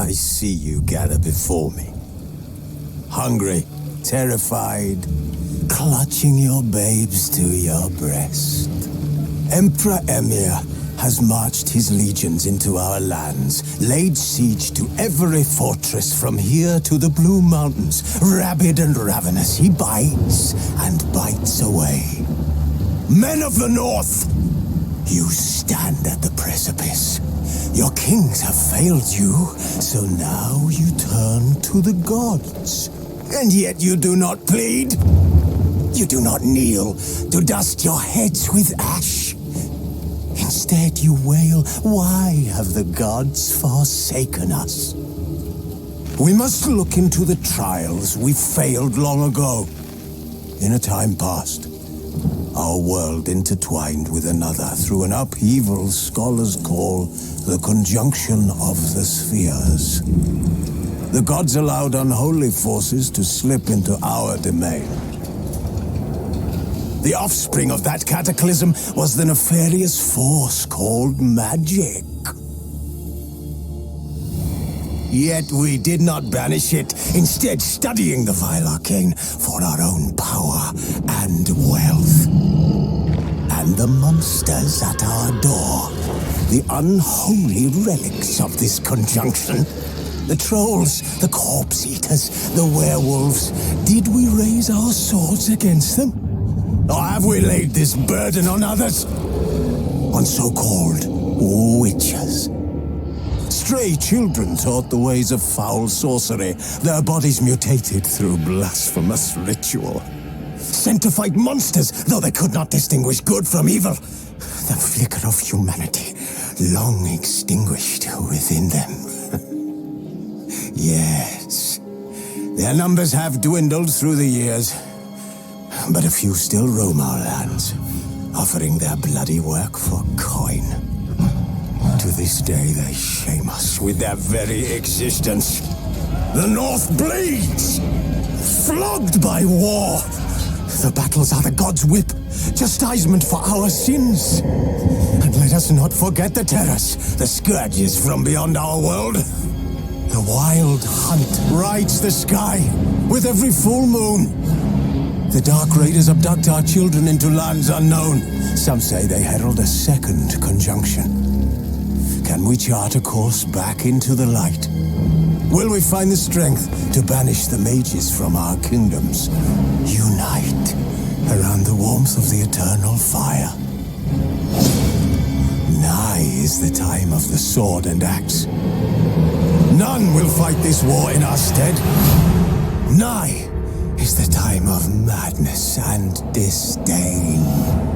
I see you gather before me. Hungry, terrified, clutching your babes to your breast. Emperor Emir has marched his legions into our lands, laid siege to every fortress from here to the Blue Mountains. Rabid and ravenous, he bites and bites away. Men of the North, you stand at the precipice. Your kings have failed you, so now you turn to the gods. And yet you do not plead. You do not kneel to dust your heads with ash. Instead you wail, why have the gods forsaken us? We must look into the trials we failed long ago. In a time past, our world intertwined with another through an upheaval scholars call the conjunction of the spheres. The gods allowed unholy forces to slip into our domain. The offspring of that cataclysm was the nefarious force called magic. Yet we did not banish it, instead studying the vile arcane for our own power and wealth. And the monsters at our door, the unholy relics of this conjunction. The trolls, the corpse eaters, the werewolves. Did we raise our swords against them? Or have we laid this burden on others? On so-called witches. Stray children taught the ways of foul sorcery, their bodies mutated through blasphemous ritual. Sent to fight monsters, though they could not distinguish good from evil. The flicker of humanity, long extinguished within them. Yes, their numbers have dwindled through the years. But a few still roam our lands, offering their bloody work for coin. To this day they shame us with their very existence. The North bleeds, flogged by war. The battles are the gods' whip, chastisement for our sins. And let us not forget the terrors, the scourges from beyond our world. The wild hunt rides the sky with every full moon. The Dark Raiders abduct our children into lands unknown. Some say they herald a second conjunction. Can we chart a course back into the light? Will we find the strength to banish the mages from our kingdoms? Unite around the warmth of the eternal fire. Nigh is the time of the sword and axe. None will fight this war in our stead. Nigh is the time of madness and disdain.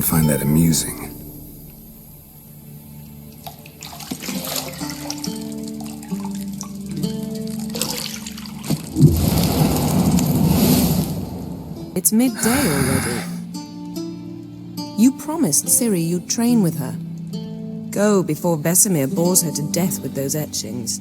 don't find that amusing. It's midday already. You promised Ciri you'd train with her. Go before Vesemir bores her to death with those etchings.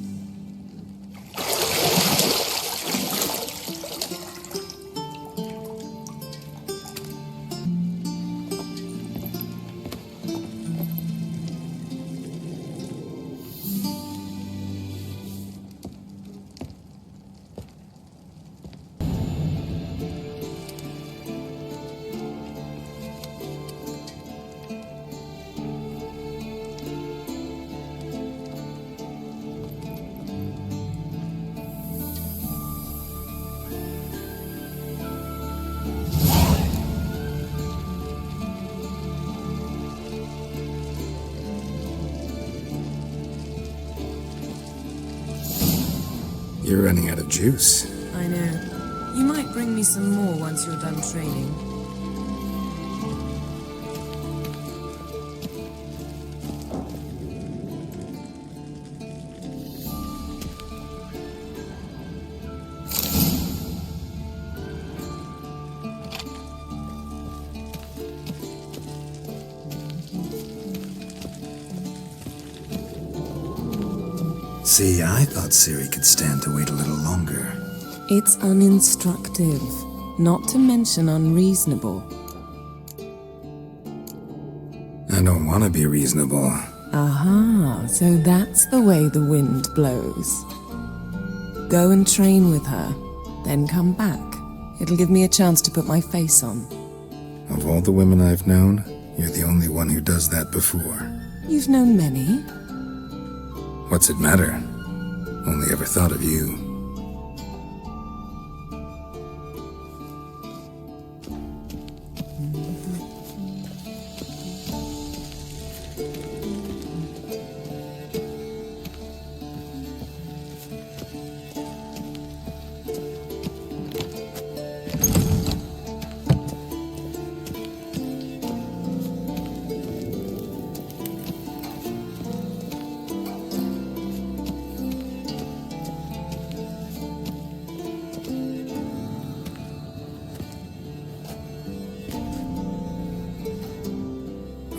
You're running out of juice. I know. You might bring me some more once you're done training. See, I thought Ciri could stand to wait a little longer. It's uninstructive, not to mention unreasonable. I don't want to be reasonable. Aha, so that's the way the wind blows. Go and train with her, then come back. It'll give me a chance to put my face on. Of all the women I've known, you're the only one who does that before. You've known many. What's it matter? Only ever thought of you.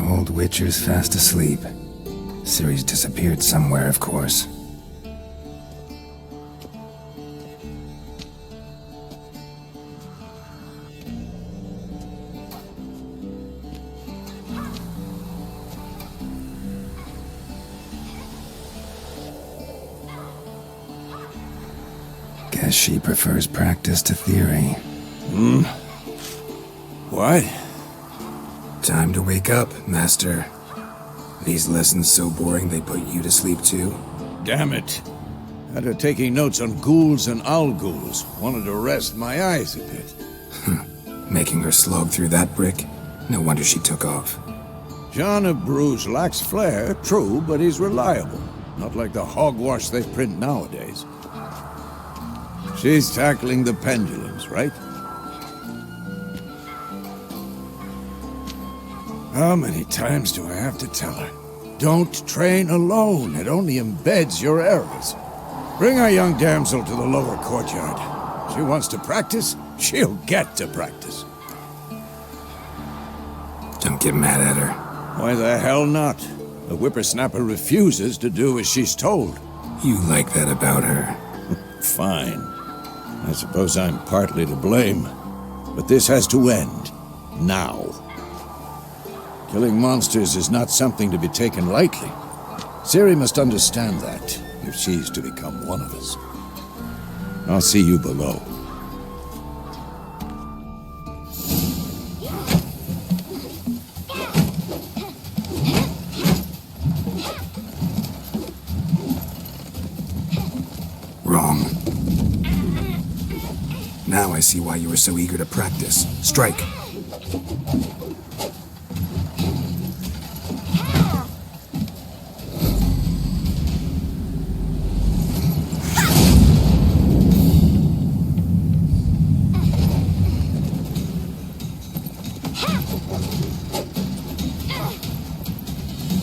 Old Witcher's fast asleep. Ciri's disappeared somewhere, of course. Guess she prefers practice to theory. What? Time to wake up, Master. These lessons so boring they put you to sleep too? Damn it. After taking notes on ghouls and owl ghouls, wanted to rest my eyes a bit. Making her slog through that brick? No wonder she took off. John of Bruges lacks flair, true, but he's reliable. Not like the hogwash they print nowadays. She's tackling the pendulums, right? How many times do I have to tell her? Don't train alone. It only embeds your errors. Bring our young damsel to the lower courtyard. She wants to practice, she'll get to practice. Don't get mad at her. Why the hell not? The whippersnapper refuses to do as she's told. You like that about her. Fine. I suppose I'm partly to blame. But this has to end. Now. Killing monsters is not something to be taken lightly. Ciri must understand that, if she's to become one of us. I'll see you below. Wrong. Now I see why you were so eager to practice. Strike.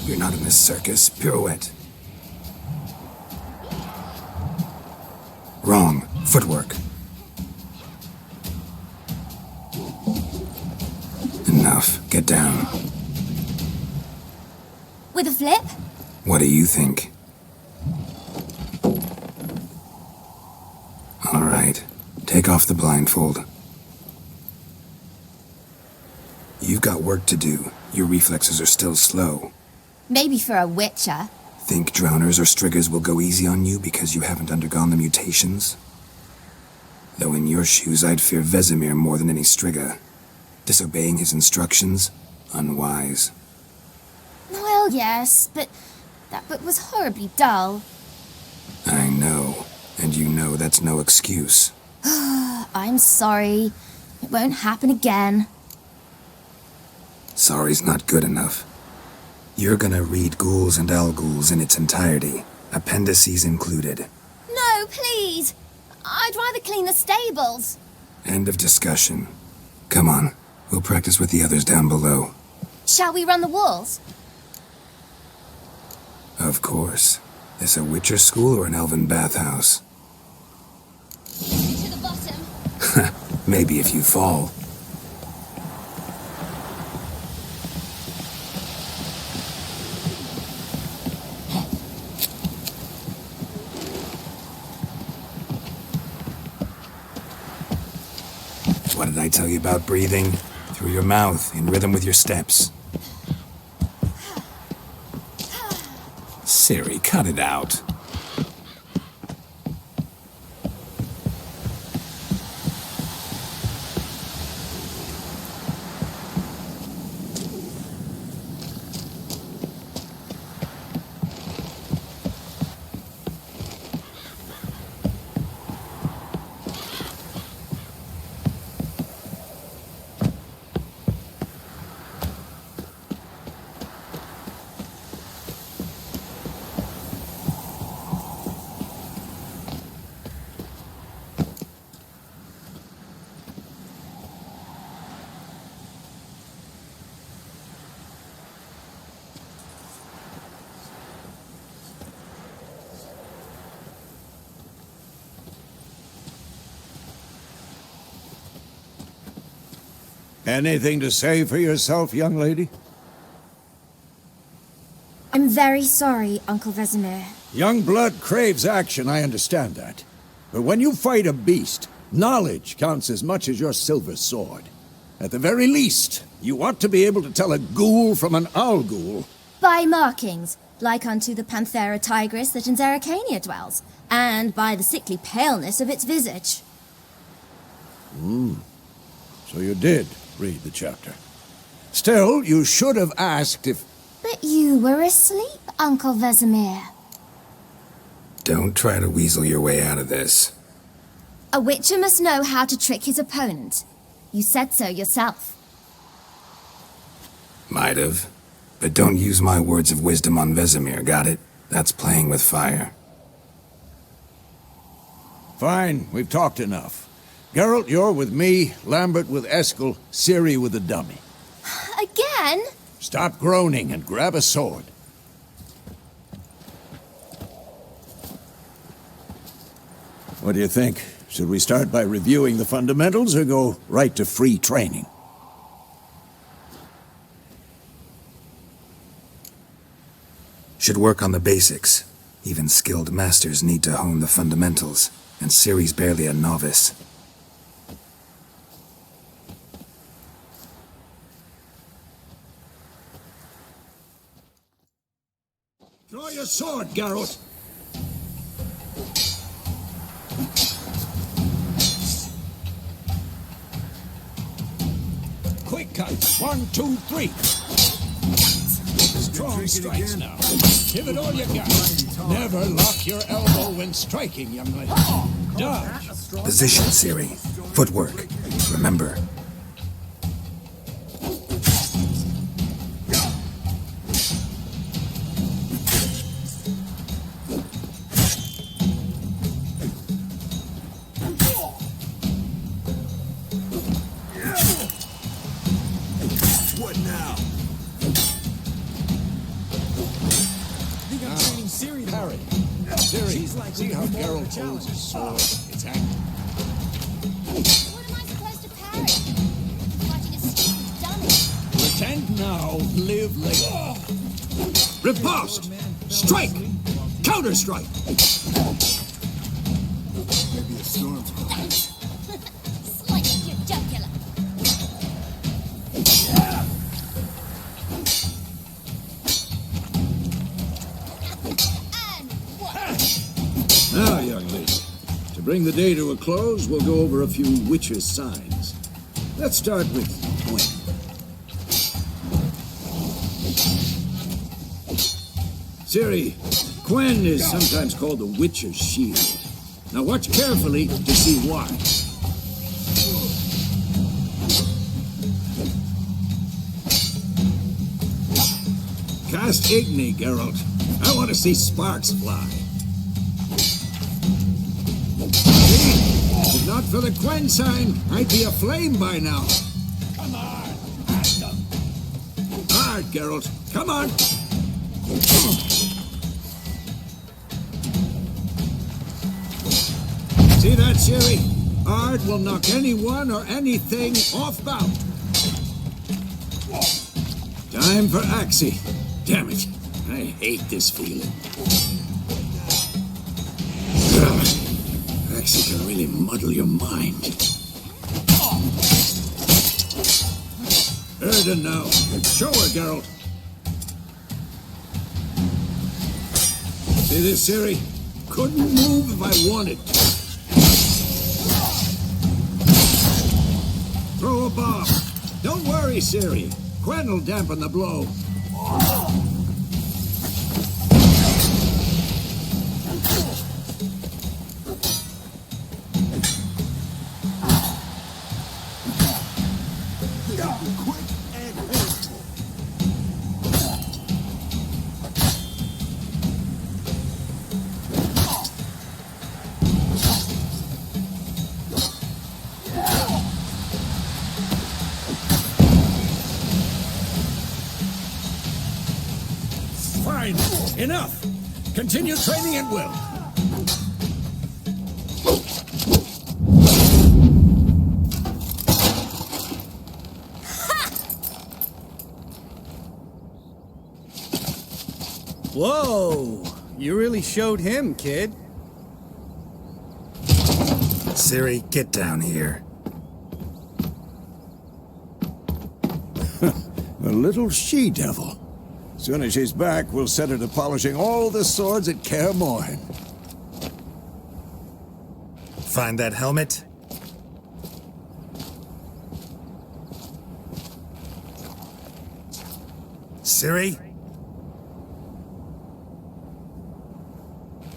You're not in this circus. Pirouette. Wrong. Footwork. Enough. Get down. With a flip? What do you think? All right. Take off the blindfold. You've got work to do. Your reflexes are still slow. Maybe for a witcher. Think drowners or striggers will go easy on you because you haven't undergone the mutations? Though in your shoes, I'd fear Vesemir more than any strigger. Disobeying his instructions? Unwise. Well, yes, but that book was horribly dull. I know. And you know that's no excuse. I'm sorry. It won't happen again. Sorry's not good enough. You're gonna read Ghouls and Al-Ghouls in its entirety, appendices included. No, please. I'd rather clean the stables. End of discussion. Come on, we'll practice with the others down below. Shall we run the walls? Of course. This a Witcher school or an elven bathhouse? To the bottom. Maybe if you fall. What did I tell you about breathing? Through your mouth, in rhythm with your steps. Ciri, cut it out. Anything to say for yourself, young lady? I'm very sorry, Uncle Vesemir. Young blood craves action, I understand that. But when you fight a beast, knowledge counts as much as your silver sword. At the very least, you ought to be able to tell a ghoul from an Al-Ghul. By markings, like unto the Panthera tigris that in Zerrikania dwells, and by the sickly paleness of its visage. So you did read the chapter. Still, you should have asked if... But you were asleep, Uncle Vesemir. Don't try to weasel your way out of this. A witcher must know how to trick his opponent. You said so yourself. Might have. But don't use my words of wisdom on Vesemir, got it? That's playing with fire. Fine, we've talked enough. Geralt, you're with me, Lambert with Eskel, Ciri with the dummy. Again? Stop groaning and grab a sword. What do you think? Should we start by reviewing the fundamentals or go right to free training? Should work on the basics. Even skilled masters need to hone the fundamentals, and Ciri's barely a novice. Draw your sword, Geralt! Quick cut! 1, 2, 3! Strong strikes now. Give it all you got. Never lock your elbow when striking, young lady. Dodge! Position, Ciri. Footwork. Remember. Ciri, see how Geralt holds his sword? It's active. What am I supposed to parry? Fighting a stupid dummy. Pretend now, live later. Riposte! Strike! Counter-strike! Maybe a storm's coming. Slice your jugular. And what? Now, young lady, to bring the day to a close, we'll go over a few witches' signs. Let's start with Gwen. Ciri, Gwen is sometimes called the Witcher's Shield. Now watch carefully to see why. Cast Igni, Geralt. I want to see sparks fly. See? If not for the Gwen sign, I'd be aflame by now. Come on, hard, Geralt. Come on. See that, Ciri? Ard will knock anyone or anything off bout. Time for Axii. Damn it. I hate this feeling. Axii can really muddle your mind. Erden now. Show her, Geralt. See this, Ciri? Couldn't move if I wanted to. Throw a bomb. Don't worry, Ciri. Gwen will dampen the blow. Fine. Enough. Continue training at will. Whoa! You really showed him, kid. Ciri, get down here. A little she-devil. Soon as she's back, we'll set her to polishing all the swords at Kaer Morhen. Find that helmet? Ciri?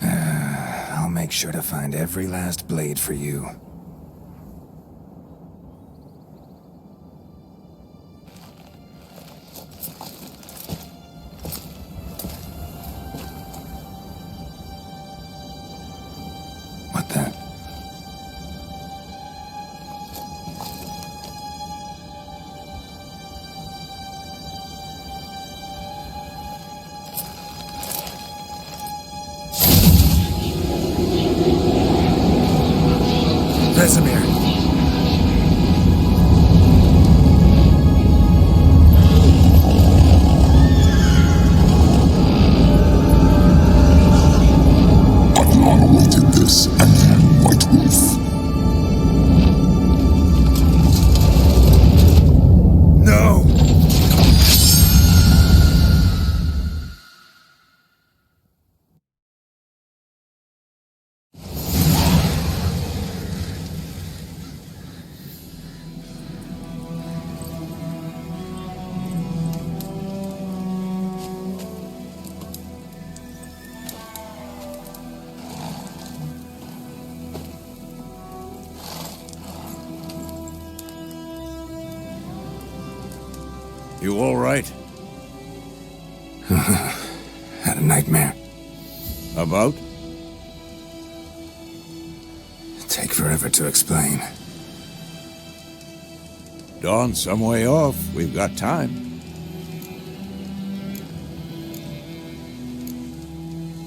I'll make sure to find every last blade for you. What the? Vesemir! I've long awaited this, and you, White Wolf. No! You all right? Had a nightmare. About? Take forever to explain. Dawn's some way off. We've got time.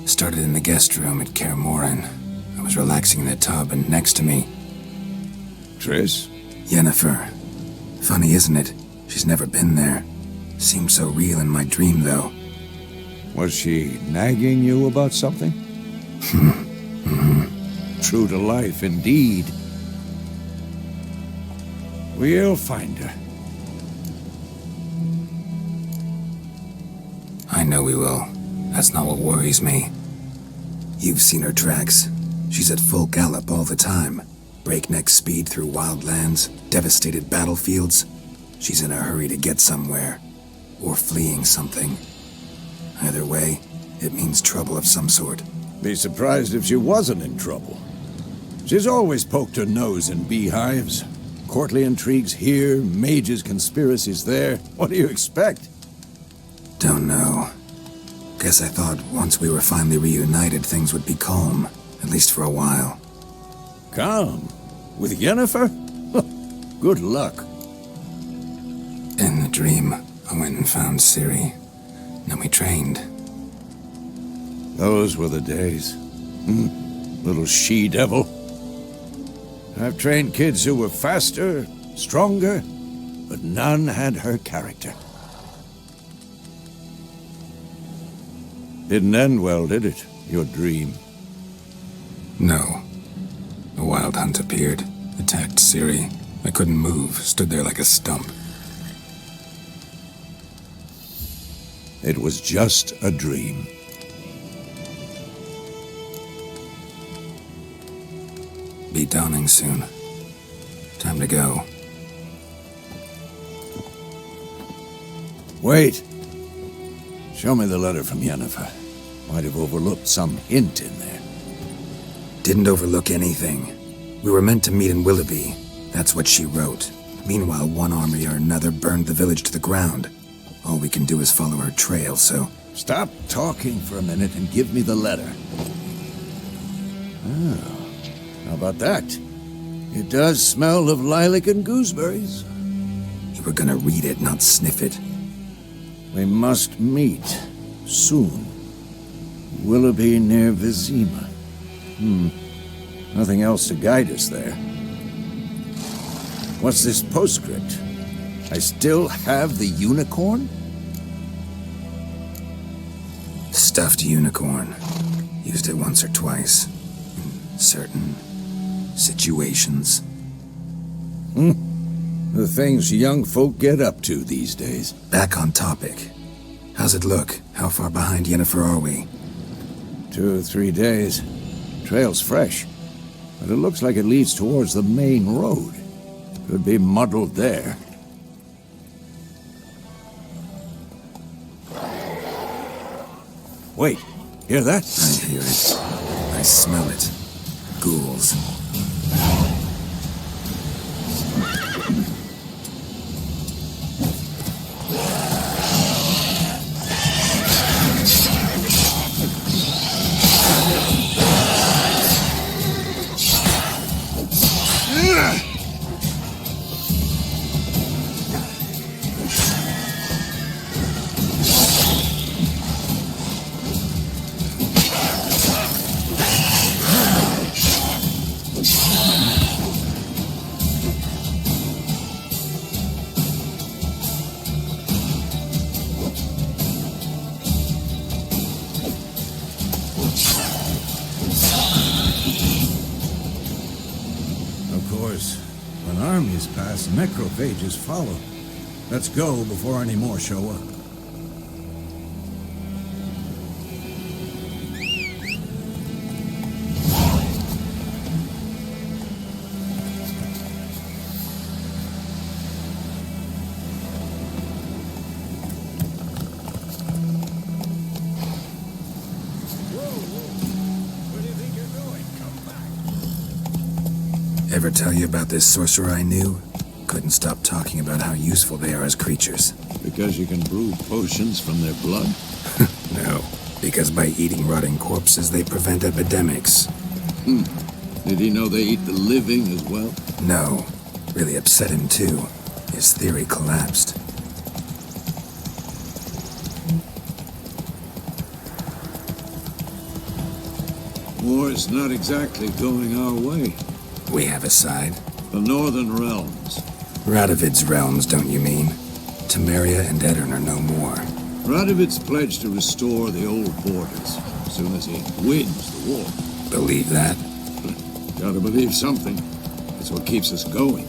Started in the guest room at Kaer Morhen. I was relaxing in the tub, and next to me, Triss? Yennefer. Funny, isn't it? She's never been there. Seemed so real in my dream, though. Was she nagging you about something? True to life, indeed. We'll find her. I know we will. That's not what worries me. You've seen her tracks. She's at full gallop all the time. Breakneck speed through wild lands, devastated battlefields. She's in a hurry to get somewhere. Or fleeing something. Either way, it means trouble of some sort. Be surprised if she wasn't in trouble. She's always poked her nose in beehives. Courtly intrigues here, mages' conspiracies there. What do you expect? Don't know. Guess I thought once we were finally reunited, things would be calm. At least for a while. Calm? With Yennefer? Good luck. In the dream, I went and found Ciri. Then we trained. Those were the days. Little she-devil. I've trained kids who were faster, stronger, but none had her character. Didn't end well, did it? Your dream? No. A wild hunt appeared, attacked Ciri. I couldn't move, stood there like a stump. It was just a dream. Be dawning soon. Time to go. Wait. Show me the letter from Yennefer. Might have overlooked some hint in there. Didn't overlook anything. We were meant to meet in Willoughby. That's what she wrote. Meanwhile, one army or another burned the village to the ground. All we can do is follow her trail, so... Stop talking for a minute and give me the letter. Oh, how about that? It does smell of lilac and gooseberries. You were gonna read it, not sniff it. We must meet. Soon. Willoughby near Vizima. Nothing else to guide us there. What's this postscript? I still have the unicorn? Stuffed unicorn. Used it once or twice. In certain situations. The things young folk get up to these days. Back on topic. How's it look? How far behind Yennefer are we? 2 or 3 days. Trail's fresh, but it looks like it leads towards the main road. Could be muddled there. Wait, hear that? I hear it. I smell it. Ghouls. When armies pass, necrophages follow. Let's go before any more show up. Ever tell you about this sorcerer I knew? Couldn't stop talking about how useful they are as creatures. Because you can brew potions from their blood? No, because by eating rotting corpses, they prevent epidemics. Did he know they eat the living as well? No, really upset him too. His theory collapsed. War's not exactly going our way. We have a side. The Northern Realms. Radovid's realms, don't you mean? Temeria and Edirn are no more. Radovid's pledged to restore the old borders as soon as he wins the war. Believe that? Gotta believe something. It's what keeps us going.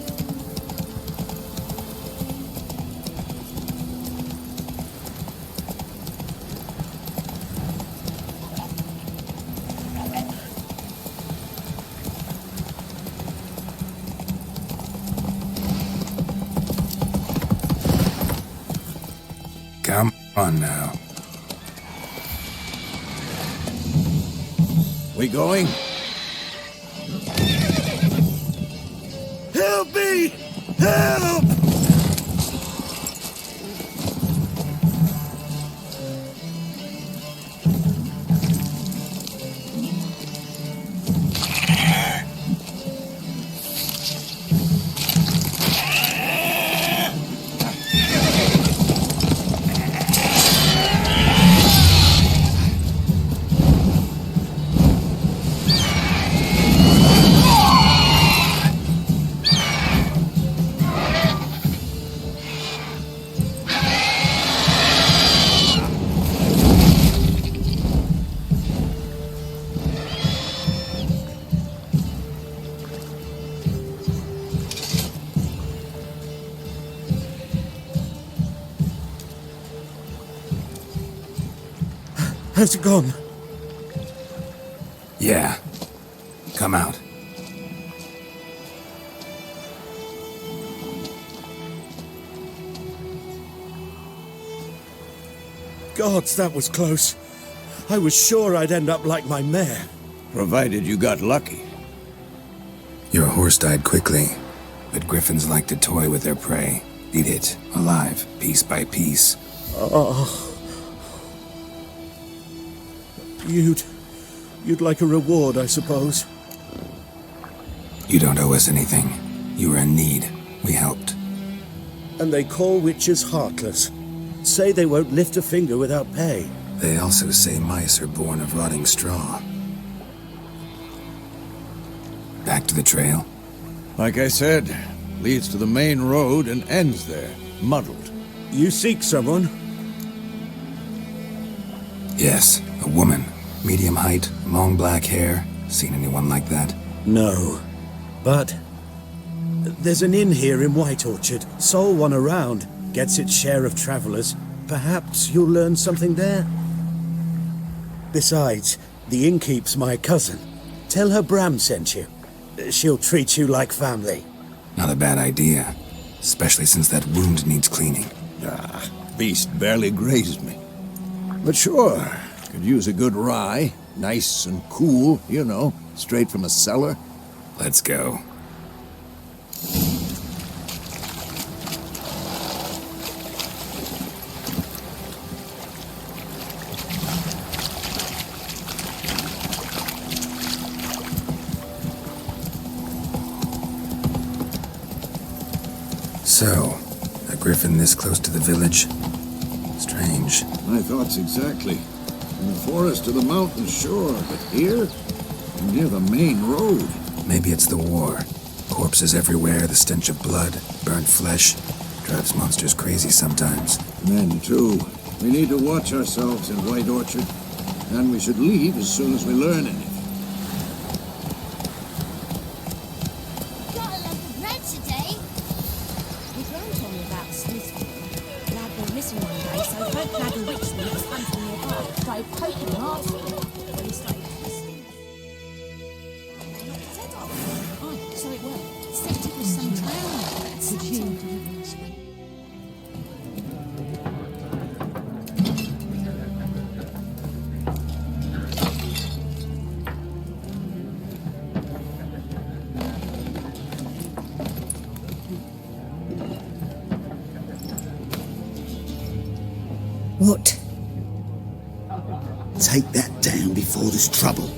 Come on now. We going? Help me! Help! Has it gone? Yeah. Come out. Gods, that was close. I was sure I'd end up like my mare. Provided you got lucky. Your horse died quickly, but griffins like to toy with their prey. Eat it, alive, piece by piece. Oh. You'd like a reward, I suppose. You don't owe us anything. You were in need. We helped. And they call witches heartless. Say they won't lift a finger without pay. They also say mice are born of rotting straw. Back to the trail? Like I said, leads to the main road and ends there, muddled. You seek someone? Yes, a woman. Medium height, long black hair. Seen anyone like that? No. But there's an inn here in White Orchard. Sole one around. Gets its share of travelers. Perhaps you'll learn something there? Besides, the innkeep's my cousin. Tell her Bram sent you. She'll treat you like family. Not a bad idea. Especially since that wound needs cleaning. Beast barely grazed me. But sure, could use a good rye. Nice and cool, you know, straight from a cellar. Let's go. So, a griffin this close to the village? Strange. My thoughts exactly. In the forest or the mountains, sure, but here? Near the main road. Maybe it's the war. Corpses everywhere, the stench of blood, burnt flesh. Drives monsters crazy sometimes. Men, too. We need to watch ourselves in White Orchard. And we should leave as soon as we learn anything. Got a loaf of bread today. Your gran told me about Smith. Lad went missing one day, so Fred grabbed a witch that was hunting nearby. Started poking him after when he started to sleep. They knocked his head off. Oh, so it worked. Except it was some drowned. Something. What? Take that down before there's trouble.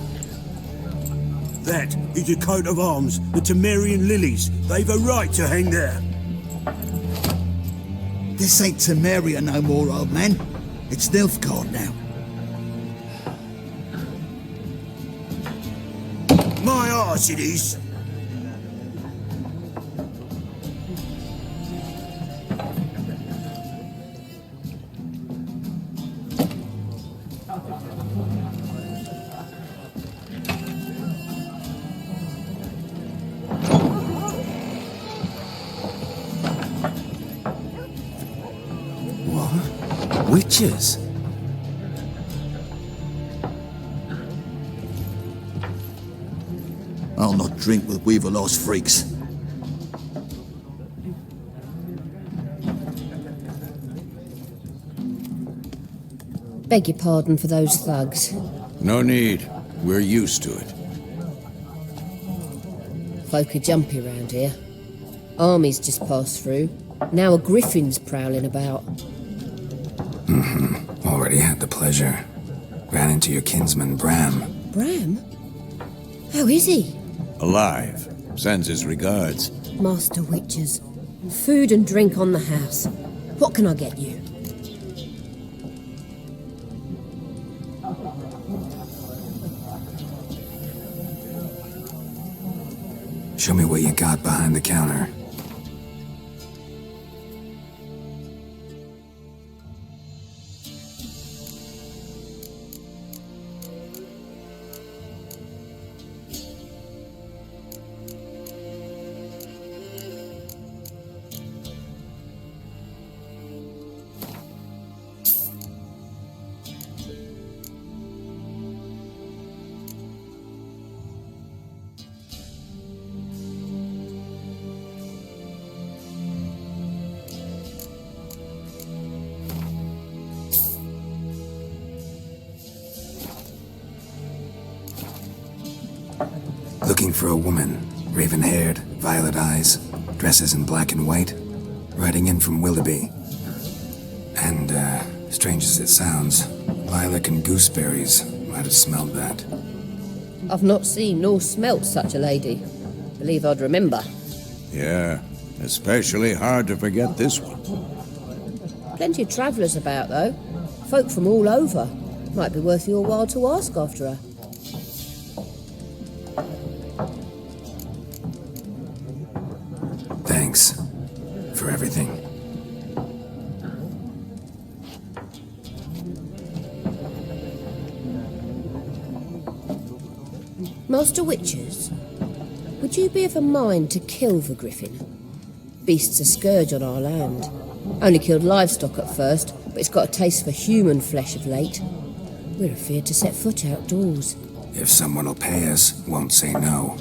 That is a coat of arms, the Temerian lilies. They've a right to hang there. This ain't Temeria no more, old man. It's Nilfgaard now. arse it is. What? Witches? I'll not drink with Weaver-lost freaks. Beg your pardon for those thugs. No need. We're used to it. Folk are jumpy round here. Armies just passed through. Now a griffin's prowling about. Already had the pleasure. Ran into your kinsman, Bram. Bram? How is he? Alive. Sends his regards. Master Witches. Food and drink on the house. What can I get you? Show me what you got behind the counter. Looking for a woman, raven-haired, violet eyes, dresses in black and white, riding in from Willoughby. And, strange as it sounds, lilac and gooseberries might have smelled that. I've not seen nor smelt such a lady. Believe I'd remember. Yeah, especially hard to forget this one. Plenty of travellers about, though. Folk from all over. Might be worth your while to ask after her. Thanks for everything. Master Witches, would you be of a mind to kill the griffin? Beast's a scourge on our land. Only killed livestock at first, but it's got a taste for human flesh of late. We're afeard to set foot outdoors. If someone will pay us, won't say no.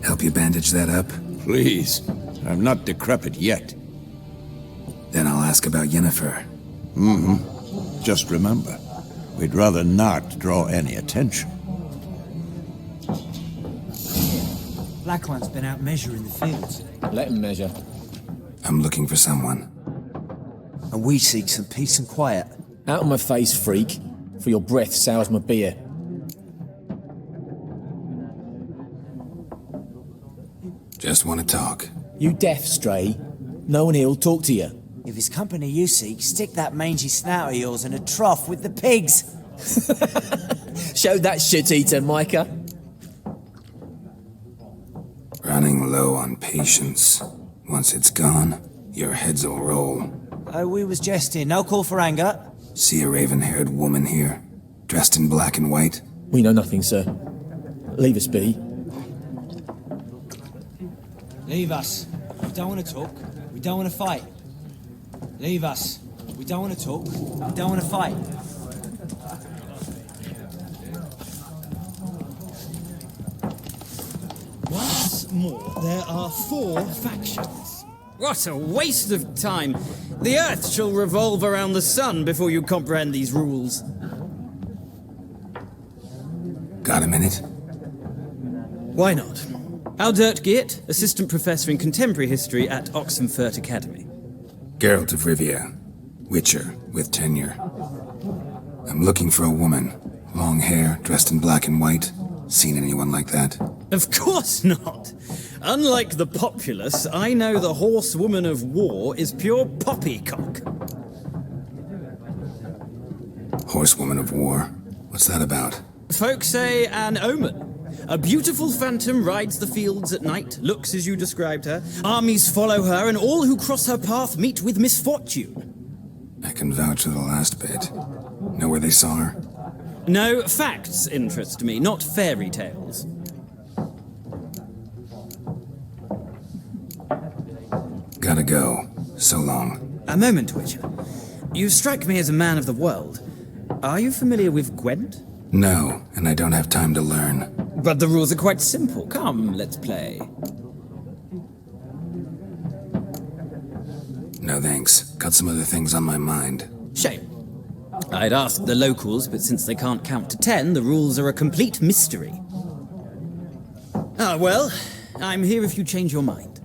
Help you bandage that up? Please. I'm not decrepit yet. Then I'll ask about Yennefer. Just remember, we'd rather not draw any attention. Black One's been out measuring the fields. Let him measure. I'm looking for someone. And we seek some peace and quiet. Out of my face, freak, for your breath sours my beer. Just want to talk. You deaf, Stray? No one here'll talk to you. If it's company you seek, stick that mangy snout of yours in a trough with the pigs. Show that shit-eater, Micah. Running low on patience. Once it's gone, your heads will roll. Oh, we was jesting. No call for anger. See a raven-haired woman here, dressed in black and white? We know nothing, sir. Leave us be. Leave us. We don't want to talk. We don't want to fight. Leave us. We don't want to talk. We don't want to fight. Once more, there are 4 factions. What a waste of time! The Earth shall revolve around the sun before you comprehend these rules. Got a minute? Why not? Aldert Geert, Assistant Professor in Contemporary History at Oxenfurt Academy. Geralt of Rivia, Witcher with tenure. I'm looking for a woman. Long hair, dressed in black and white, Seen anyone like that? Of course not. Unlike the populace, I know the horsewoman of war is pure poppycock. Horsewoman of war? What's that about? Folk say an omen. A beautiful phantom rides the fields at night, looks as you described her. Armies follow her, and all who cross her path meet with misfortune. I can vouch for the last bit. Know where they saw her? No, facts interest me, not fairy tales. Gotta go. So long. A moment, Witcher. You strike me as a man of the world. Are you familiar with Gwent? No, and I don't have time to learn. But the rules are quite simple. Come, let's play. No thanks. Got some other things on my mind. Shame. I'd ask the locals, but since they can't count to 10, the rules are a complete mystery. Ah, well, I'm here if you change your mind.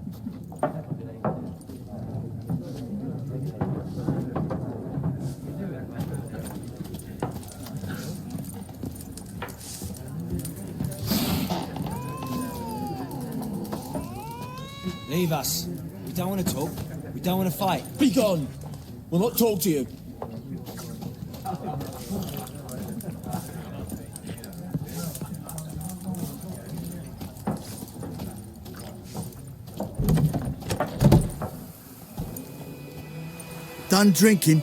Leave us. We don't want to talk. We don't want to fight. Be gone. We'll not talk to you. Done drinking?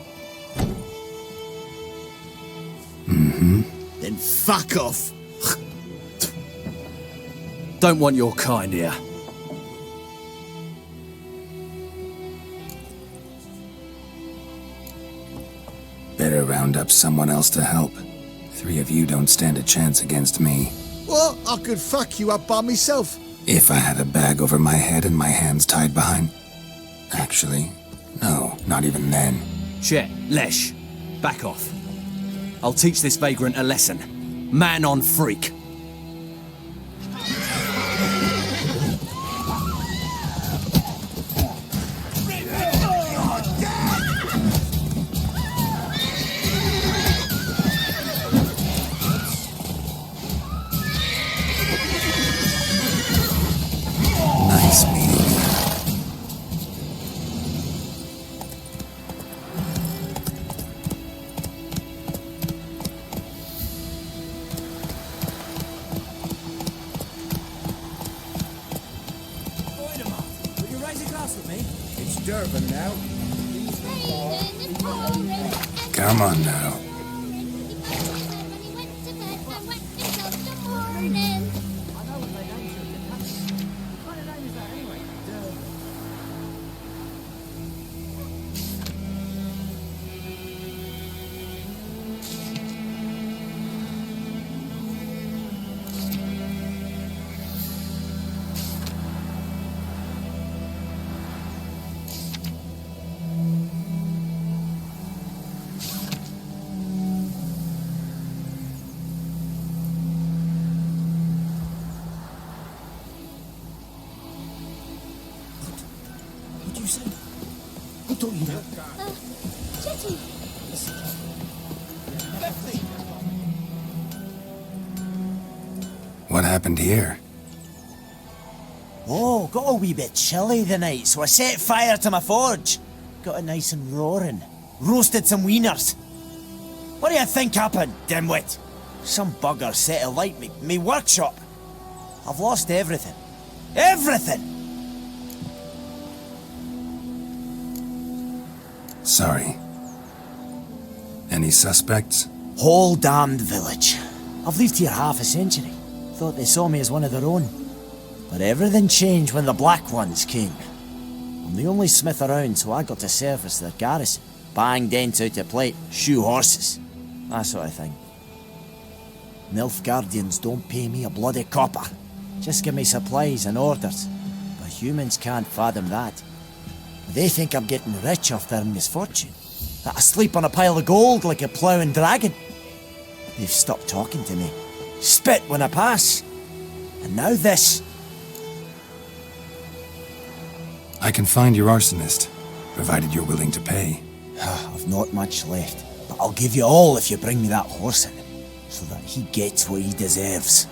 Mm-hmm. Then fuck off. Don't want your kind here. Better round up someone else to help. 3 of you don't stand a chance against me. Well, I could fuck you up by myself. If I had a bag over my head and my hands tied behind... Actually, no, not even then. Shit, Lesh, back off. I'll teach this vagrant a lesson. Man on freak. Nice meeting you. Will you raise a glass with me? It's Durban now. Come on now. What do you say? Who told you that? Jetty. What happened here? Oh, got a wee bit chilly the night, so I set fire to my forge. Got it nice and roaring. Roasted some wieners. What do you think happened, dimwit? Some bugger set alight me workshop. I've lost everything. Everything! Sorry. Any suspects? Whole damned village. I've lived here half a century. Thought they saw me as one of their own. But everything changed when the Black Ones came. I'm the only smith around, so I got to service their garrison. Bang dents out of plate, shoe horses. That sort of thing. Nilfgaardians don't pay me a bloody copper. Just give me supplies and orders. But humans can't fathom that. They think I'm getting rich off their misfortune. That I sleep on a pile of gold like a ploughing dragon. They've stopped talking to me. Spit when I pass. And now this. I can find your arsonist, provided you're willing to pay. I've not much left, but I'll give you all if you bring me that horse in, so that he gets what he deserves.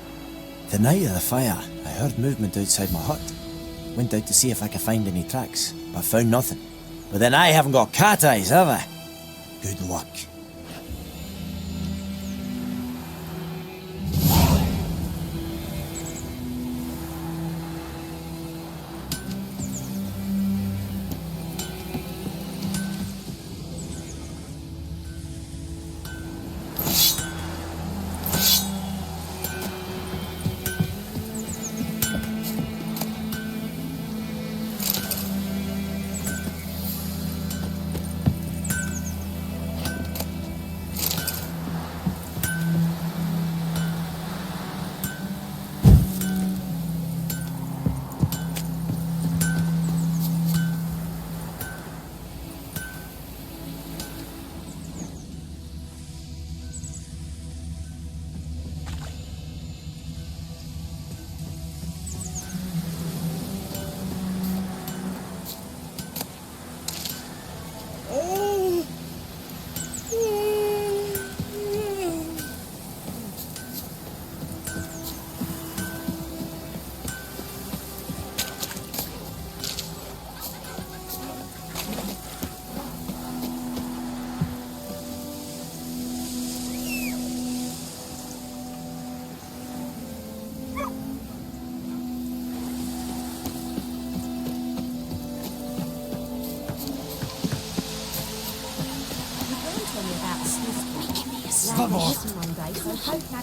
The night of the fire, I heard movement outside my hut. Went out to see if I could find any tracks, but found nothing. But then I haven't got cat eyes, have I? Good luck.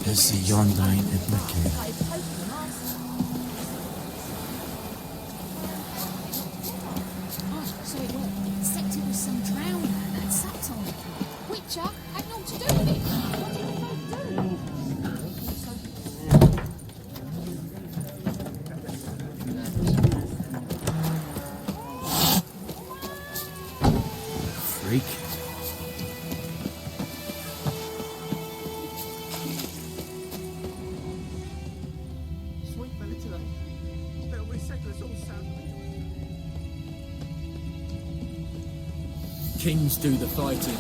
Is the Yondain in the cave? So it worked. Except it was some drowner that sat on it. Witcher had naught to do with it. What did the folk do? Freak. Kings do the fighting,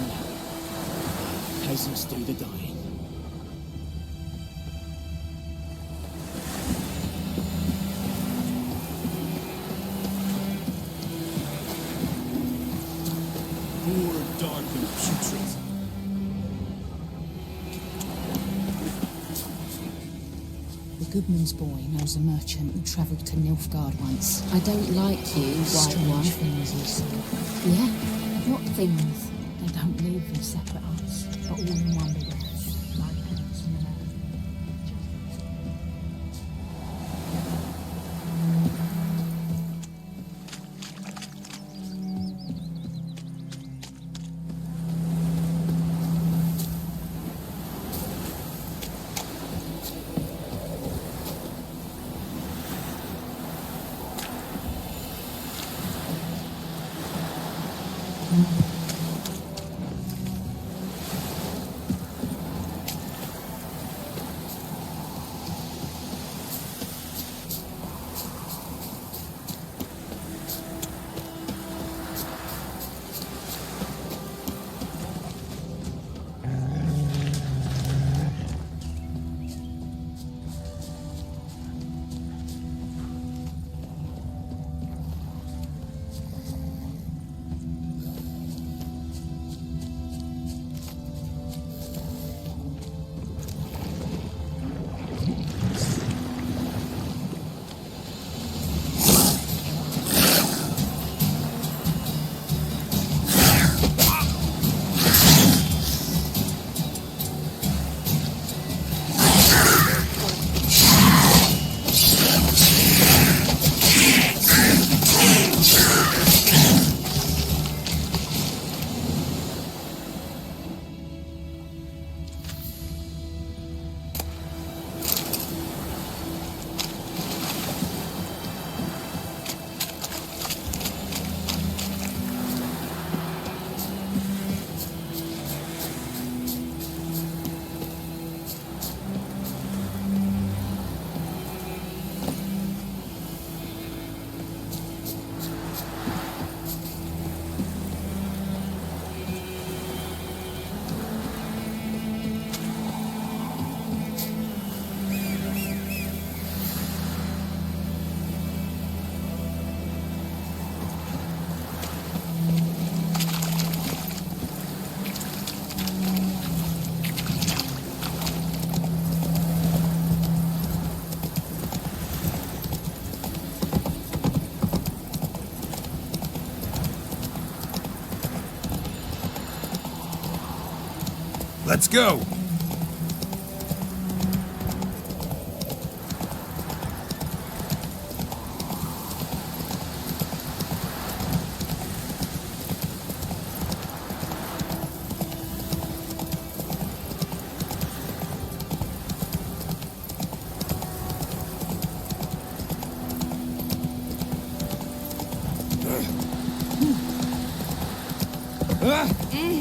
peasants do the dying. More dark and putrid. The Goodman's boy knows a merchant who travelled to Nilfgaard once. I don't like you, White One. Strange things, you see. Yeah? What things? They don't live in separate huts, but all in one big house, like ants in an earth. Let's go!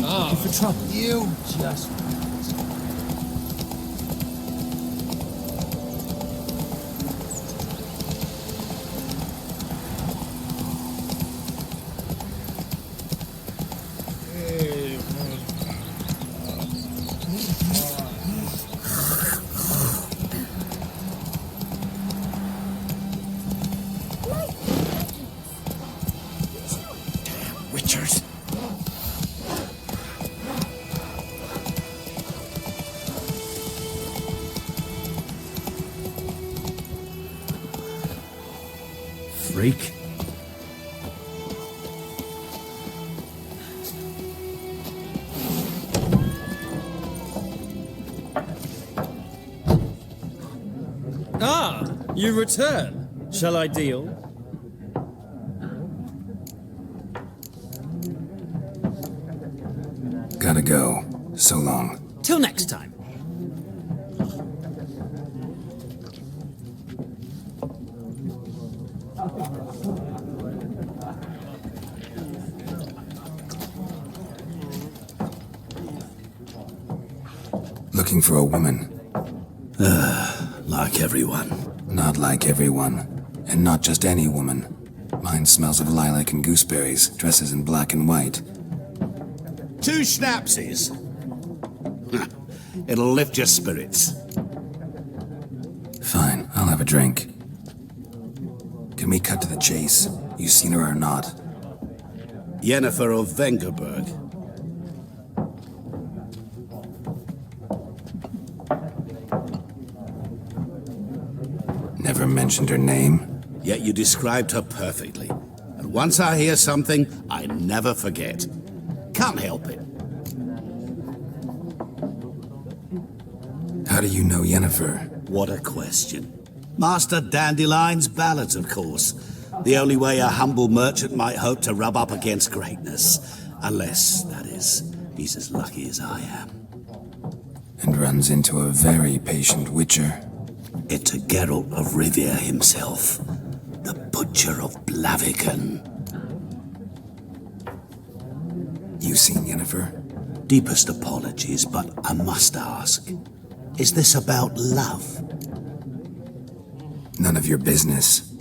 Looking for trouble? You just... Witchers! Freak. Ah, you return. Shall I deal? Gotta go. So long. Till next time. Looking for a woman. Like everyone. Not like everyone. And not just any woman. Mine smells of lilac and gooseberries, dresses in black and white. 2 schnapsies. It'll lift your spirits. Fine, I'll have a drink. Can we cut to the chase? You seen her or not? Yennefer of Vengerberg. Never mentioned her name? Yet you described her perfectly. And once I hear something, I never forget. Can't help it. How do you know Yennefer? What a question. Master Dandelion's ballads, of course. The only way a humble merchant might hope to rub up against greatness. Unless, that is, he's as lucky as I am. And runs into a very patient witcher. It's a Geralt of Rivia himself. The Butcher of Blaviken. You seen Yennefer? Deepest apologies, but I must ask. Is this about love? None of your business.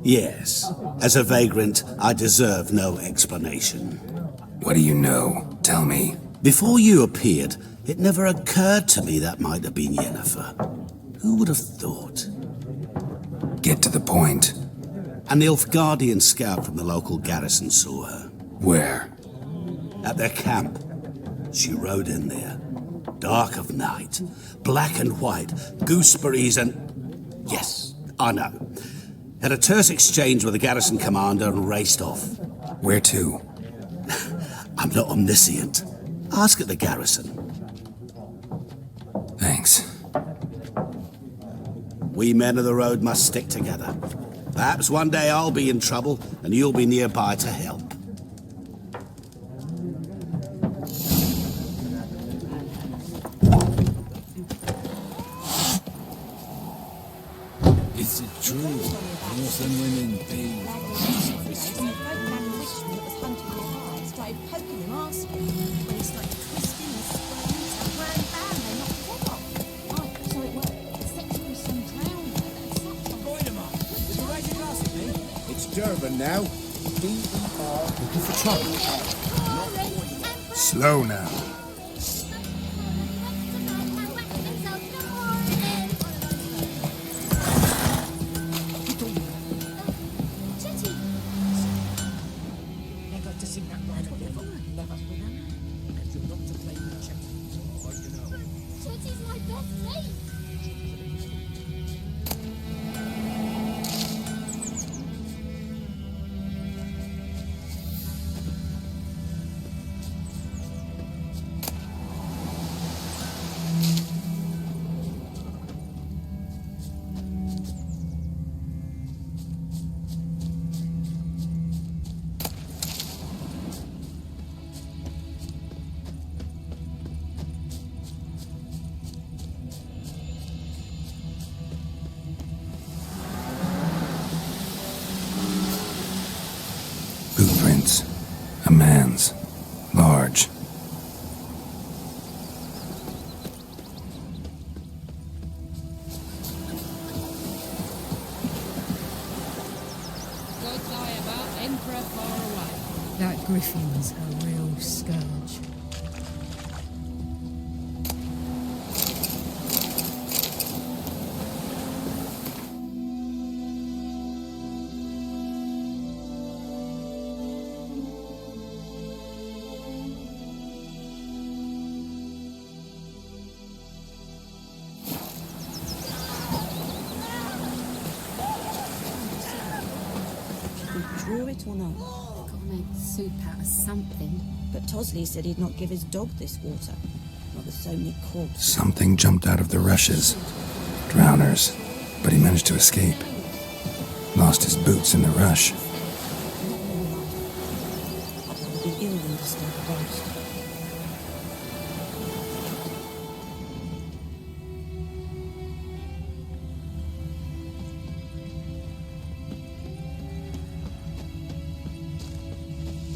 Yes. As a vagrant, I deserve no explanation. What do you know? Tell me. Before you appeared, it never occurred to me that might have been Yennefer. Who would have thought? Get to the point. A Nilfgaardian scout from the local garrison saw her. Where? At their camp. She rode in there. Dark of night. Black and white. Gooseberries and... Yes, I know. Had a terse exchange with the garrison commander and raced off. Where to? I'm not omniscient. Ask at the garrison. Thanks. We men of the road must stick together. Perhaps one day I'll be in trouble and you'll be nearby to help. Is it true? North and women be... Started poking him, asking. When he started twisting and squirming, ran bam, they knocked his head off. Right, so it worked. Except there was some clown there that sucked on. Avoid him up. Would you raise your glass at me? It's Durban now. D-E-R. Looking for trouble? Slow now. demands. Large. God's eye about Emperor far away. That Griffin's a real scourge. Draw it or not? Gotta make soup out of something. But Tosley said he'd not give his dog this water. Not with so many corpses. Something jumped out of the rushes. Drowners. But he managed to escape. Lost his boots in the rush. He'll be ill and disturb the ghost.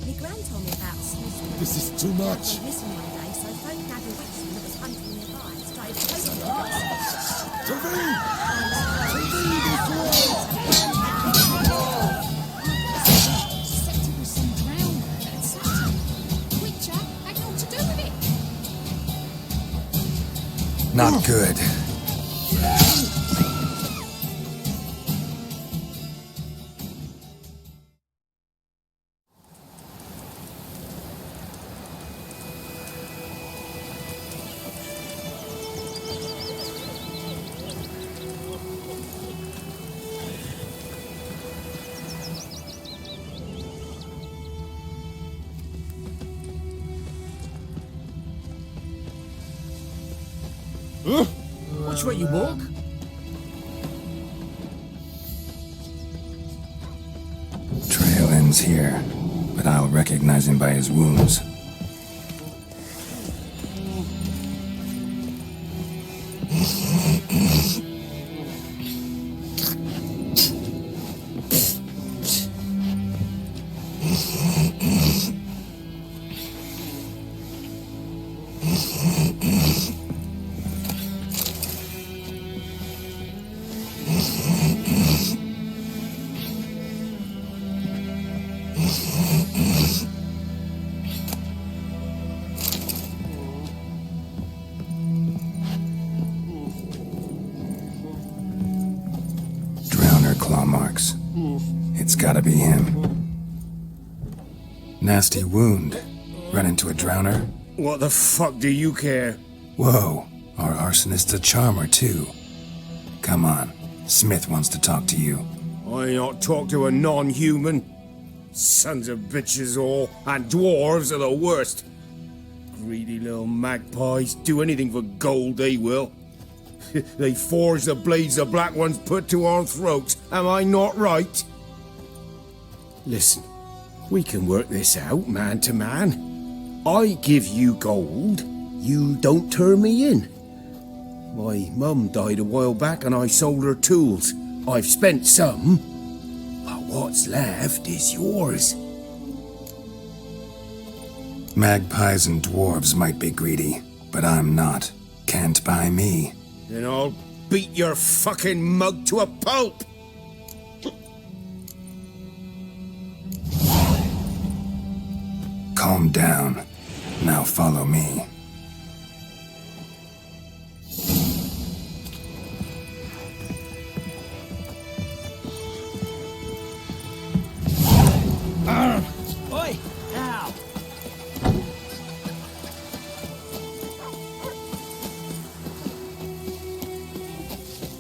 My gran told me about Smith. This is too much. He missing one day, so folk had a witchman that was hunting nearby and started poking the Said it was some drowner that sucked him. Witcher had naught to do with it. Not good. Which way you walk? Trail ends here, but I'll recognize him by his wounds. Drowner claw marks. It's gotta be him. Nasty wound. Run into a drowner? What the fuck do you care? Whoa, our arsonist's a charmer too. Come on, Smith wants to talk to you. I not talk to a non-human. Sons of bitches all, and dwarves are the worst. Greedy little magpies, do anything for gold, they will. They forge the blades the black ones put to our throats, am I not right? Listen, we can work this out man to man. I give you gold, you don't turn me in. My mum died a while back and I sold her tools. I've spent some, but what's left is yours. Magpies and dwarves might be greedy, but I'm not. Can't buy me. Then I'll beat your fucking mug to a pulp! Calm down. Now follow me. Oi! Now!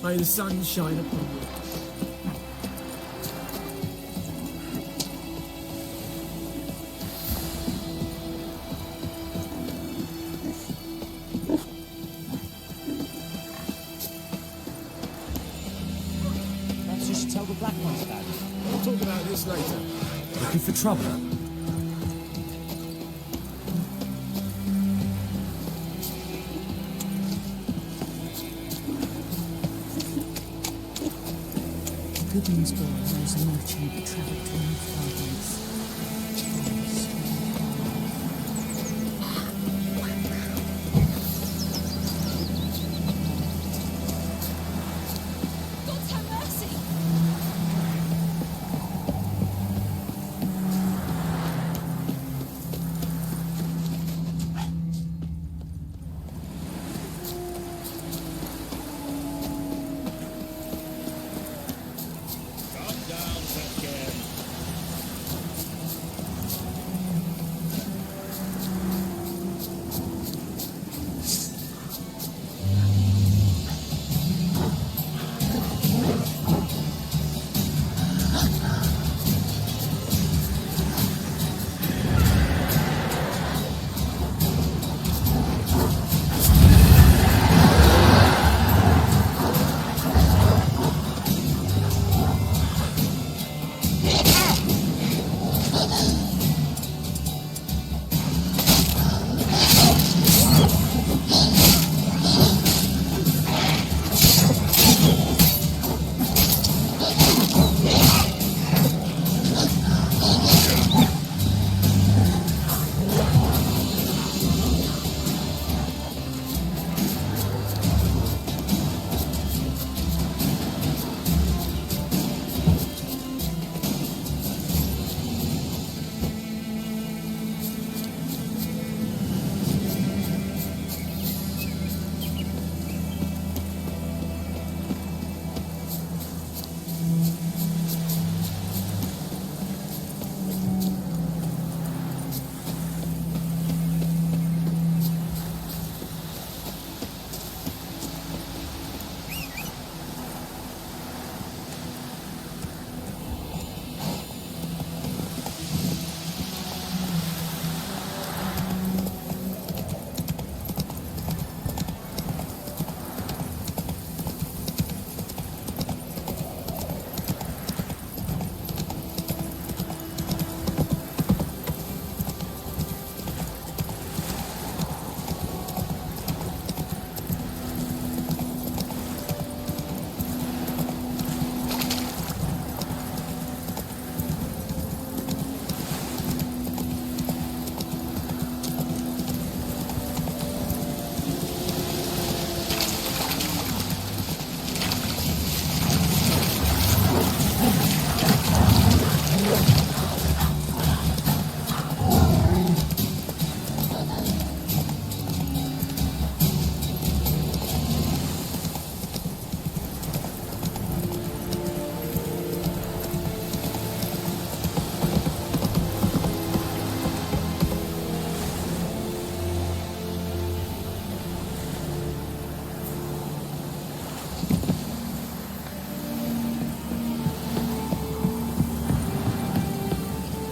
May the sun shine upon you. Perhaps you should tell the black ones about it. We'll talk about this later. Looking for trouble? Goodman's boy knows a merchant that travelled to North Gardens.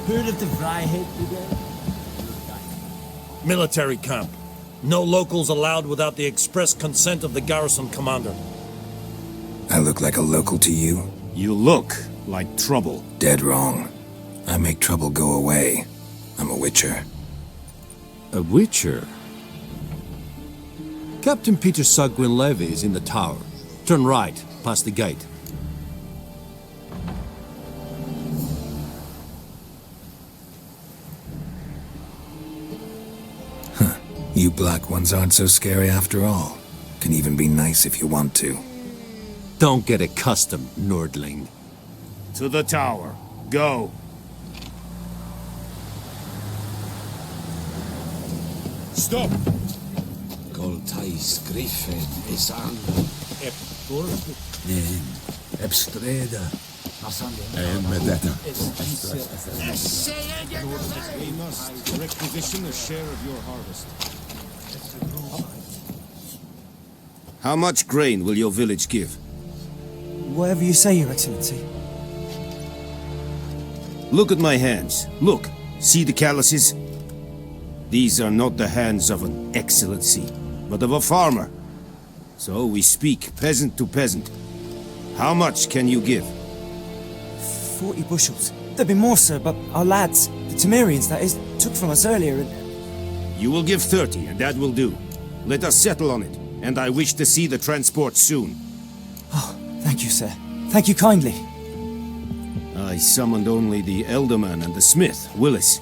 Heard of the Vryhead Brigade? Military camp. No locals allowed without the express consent of the garrison commander. I look like a local to you? You look like trouble. Dead wrong. I make trouble go away. I'm a witcher. A witcher? Captain Peter Saar Gwynleve is in the tower. Turn right, past the gate. You black ones aren't so scary after all. Can even be nice if you want to. Don't get accustomed, Nordling. To the tower. Go. Stop! Goltais Griffin is on Ebstreda. And Medetta. We must requisition a share of your harvest. How much grain will your village give? Whatever you say, Your Excellency. Look at my hands. Look. See the calluses? These are not the hands of an excellency, but of a farmer. So we speak peasant to peasant. How much can you give? 40 bushels. There'd be more, sir, but our lads, the Temerians, that is, took from us earlier and... You will give 30, and that will do. Let us settle on it, and I wish to see the transport soon. Oh, thank you, sir. Thank you kindly. I summoned only the Elderman and the smith, Willis.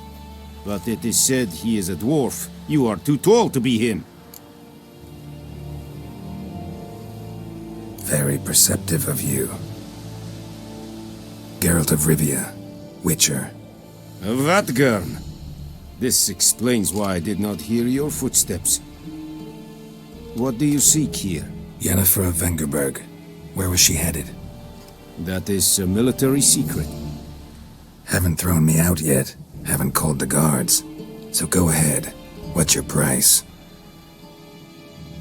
But it is said he is a dwarf. You are too tall to be him. Very perceptive of you. Geralt of Rivia, Witcher. Vatgern! This explains why I did not hear your footsteps. What do you seek here? Yennefer of Vengerberg. Where was she headed? That is a military secret. Haven't thrown me out yet. Haven't called the guards. So go ahead. What's your price?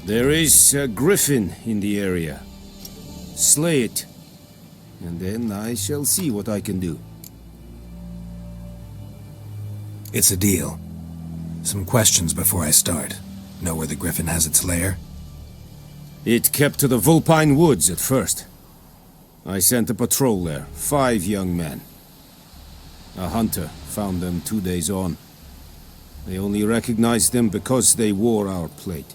There is a griffin in the area. Slay it. And then I shall see what I can do. It's a deal. Some questions before I start. Know where the griffin has its lair? It kept to the Vulpine Woods at first. I sent a patrol there, 5 young men. A hunter found them 2 days on. They only recognized them because they wore our plate.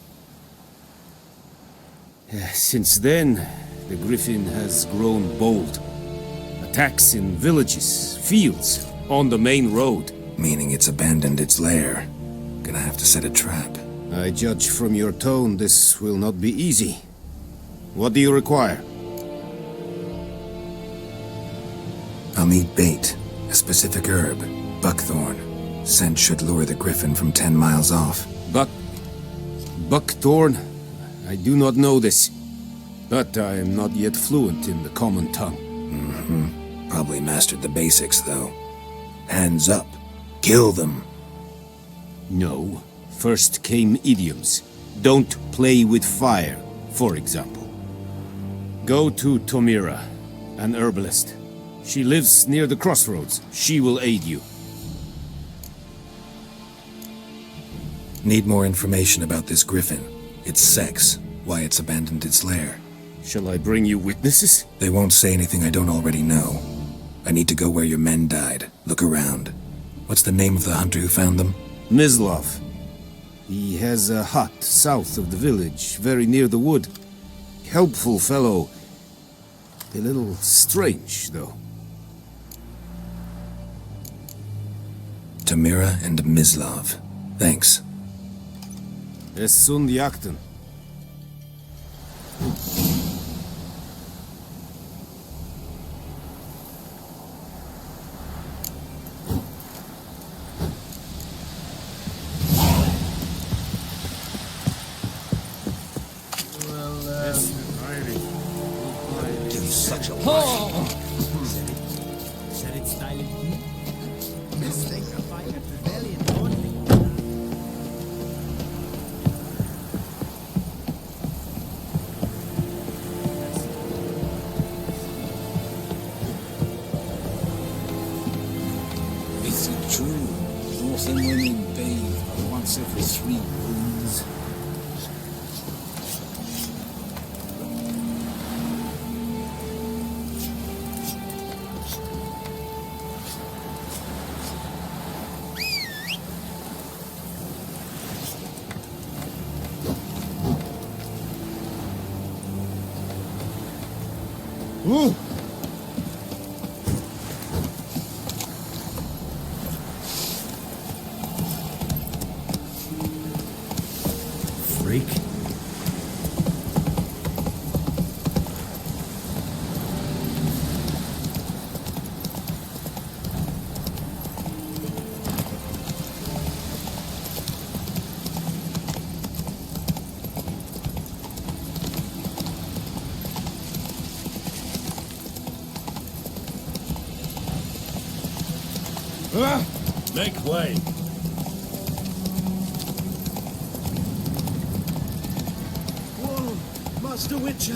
Since then, the griffin has grown bold. Attacks in villages, fields, on the main road. Meaning it's abandoned its lair. Gonna have to set a trap. I judge from your tone this will not be easy. What do you require? I'll need bait. A specific herb. Buckthorn. Scent should lure the griffin from 10 miles off. Buckthorn? I do not know this. But I am not yet fluent in the common tongue. Mm-hmm. Probably mastered the basics, though. Hands up. Kill them. No. First came idioms. Don't play with fire, for example. Go to Tomira, an herbalist. She lives near the crossroads. She will aid you. Need more information about this griffin. Its sex, why it's abandoned its lair. Shall I bring you witnesses? They won't say anything I don't already know. I need to go where your men died. Look around. What's the name of the hunter who found them? Mislav. He has a hut south of the village, very near the wood. Helpful fellow. A little strange, though. Tomira and Mislav. Thanks. Es sunt jakten. Such a Said it's styling. This thing a fight at rebellion only. It's a Some women bathe once every 3 moons. Ooh. Freak. Make way. Whoa, Master Witcher.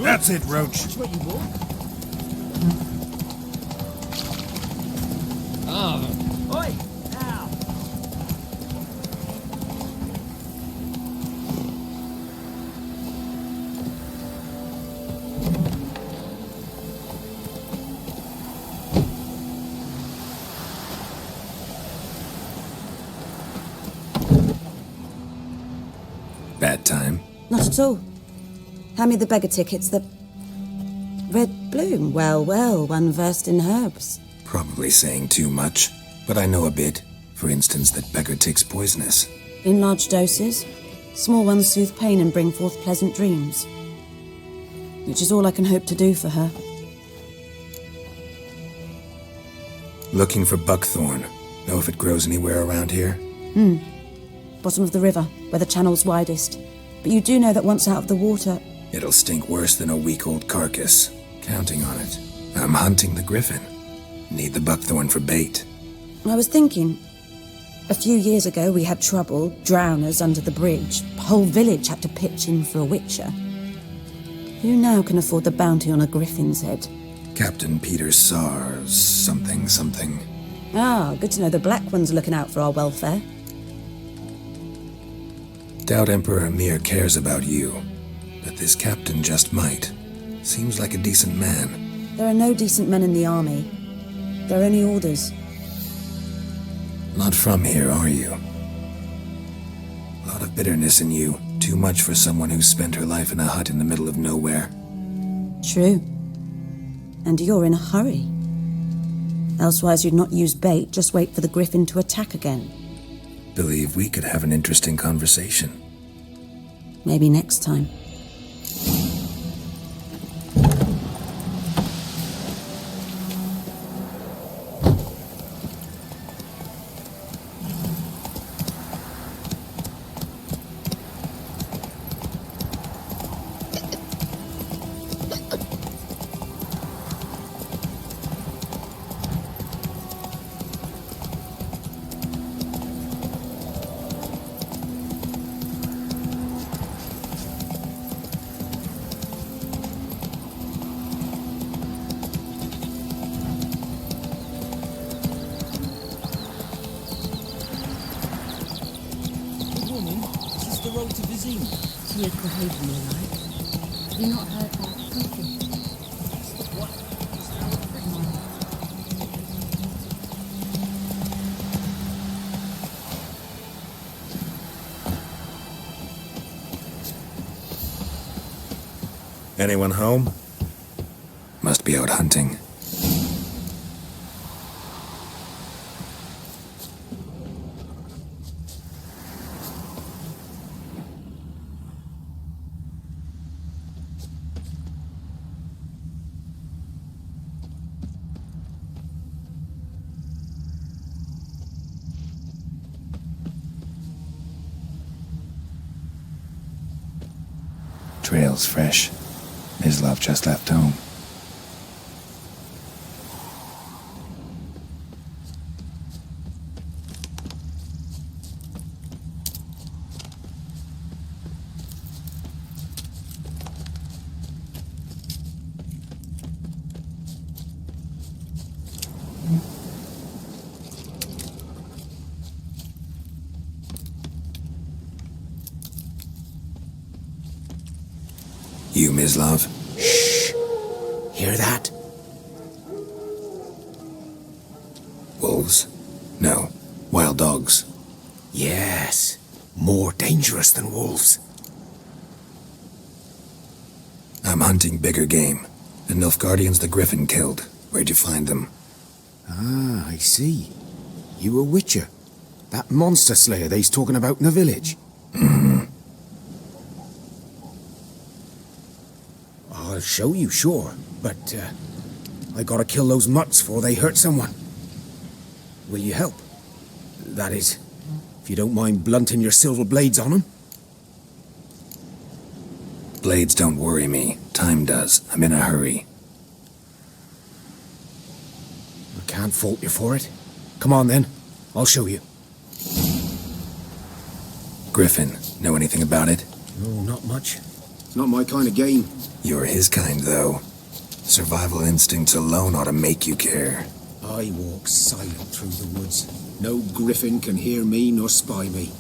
That's it, Roach. That's where you walk. Ah. Oi! Now! Bad time. Not at all. Hand me the beggar tickets, the red bloom. Well, well, one versed in herbs. Probably saying too much, but I know a bit. For instance, that beggar tick's poisonous. In large doses, small ones soothe pain and bring forth pleasant dreams. Which is all I can hope to do for her. Looking for buckthorn. Know if it grows anywhere around here? Bottom of the river, where the channel's widest. But you do know that once out of the water... It'll stink worse than a week-old carcass. Counting on it. I'm hunting the griffin. Need the buckthorn for bait. I was thinking... A few years ago we had trouble, drowners under the bridge. The whole village had to pitch in for a witcher. Who now can afford the bounty on a griffin's head? Captain Peter Sars, something. Ah, good to know the Black One's looking out for our welfare. Doubt Emperor Emir cares about you, but this captain just might. Seems like a decent man. There are no decent men in the army. There are only orders. Not from here, are you? A lot of bitterness in you. Too much for someone who's spent her life in a hut in the middle of nowhere. True. And you're in a hurry. Elsewise you'd not use bait, just wait for the griffin to attack again. Believe we could have an interesting conversation. Maybe next time. Anyone home? Must be out hunting. Trail's fresh. Islov just left home. You, Mislav? Shh! Hear that? Wolves? No. Wild dogs. Yes. More dangerous than wolves. I'm hunting bigger game. The Nilfgaardians the Griffin killed. Where'd you find them? Ah, I see. You a witcher. That monster slayer they's talking about in the village. I'll show you, sure. But, I gotta kill those mutts before they hurt someone. Will you help? That is, if you don't mind blunting your silver blades on them. Blades don't worry me. Time does. I'm in a hurry. I can't fault you for it. Come on then. I'll show you. Griffin, know anything about it? No, not much. It's not my kind of game. You're his kind, though. Survival instincts alone ought to make you care. I walk silent through the woods. No griffin can hear me nor spy me.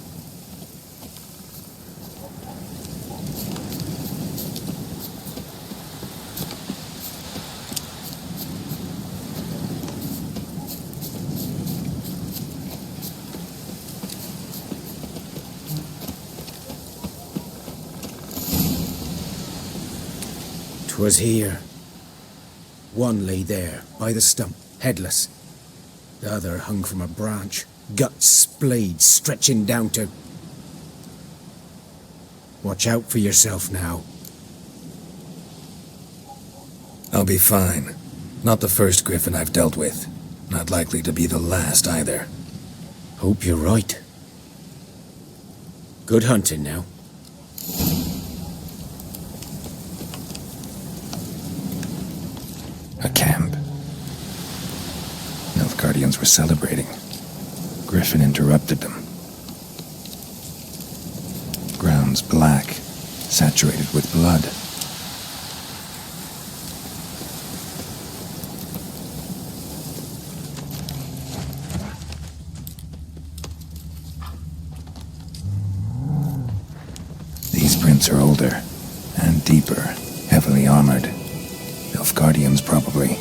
Was here. One lay there, by the stump, headless. The other hung from a branch, guts splayed, stretching down to... Watch out for yourself now. I'll be fine. Not the first griffin I've dealt with. Not likely to be the last either. Hope you're right. Good hunting now. A camp. Nilfgaardians were celebrating. Griffin interrupted them. Ground's black, saturated with blood. These prints are older and deeper, heavily armored. Nilfgaardians, probably.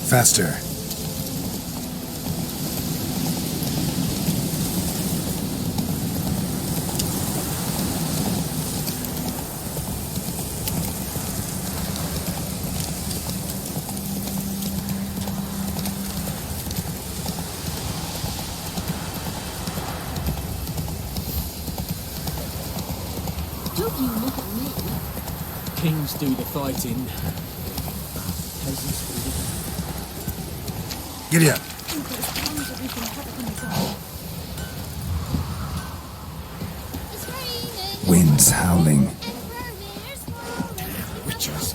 Faster. Don't you look at me. Kings do the fighting. Peasants do the... Giddy up. think there's tons of we can have it in the garden. Winds howling. Witches.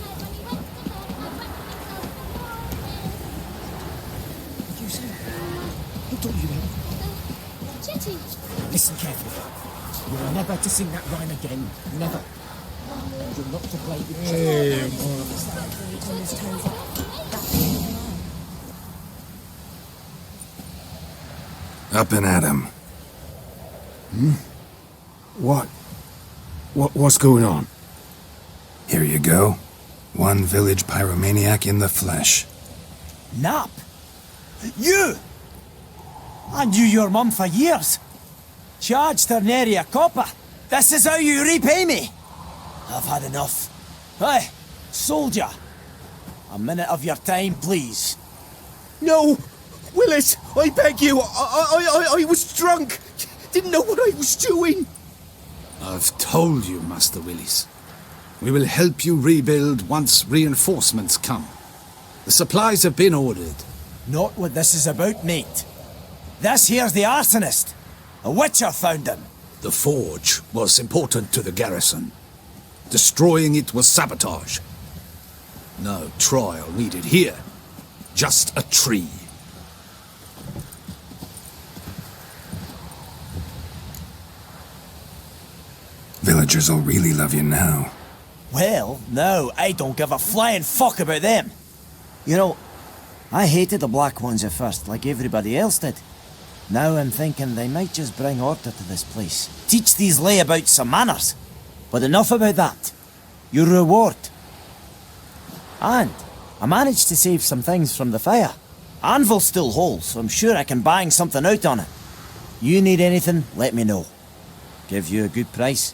What do you say? Who taught you that? Jetty. Listen carefully. You are never to sing that rhyme again. Never. And you're not to play with Up and at 'em. What's going on? Here you go. One village pyromaniac in the flesh. Nap? You! I knew your mum for years. Charged her nary a copper. This is how you repay me. I've had enough. Hey, soldier. A minute of your time, please. No! Willis, I beg you. I was drunk. Didn't know what I was doing. I've told you, Master Willis. We will help you rebuild once reinforcements come. The supplies have been ordered. Not what this is about, mate. This here's the arsonist. A witcher found him. The forge was important to the garrison. Destroying it was sabotage. No trial needed here. Just a tree. Villagers will really love you now. Well, no, I don't give a flying fuck about them. You know, I hated the Black Ones at first, like everybody else did. Now I'm thinking they might just bring order to this place. Teach these layabouts some manners. But enough about that. Your reward. And I managed to save some things from the fire. Anvil's still whole, so I'm sure I can bang something out on it. You need anything, let me know. Give you a good price.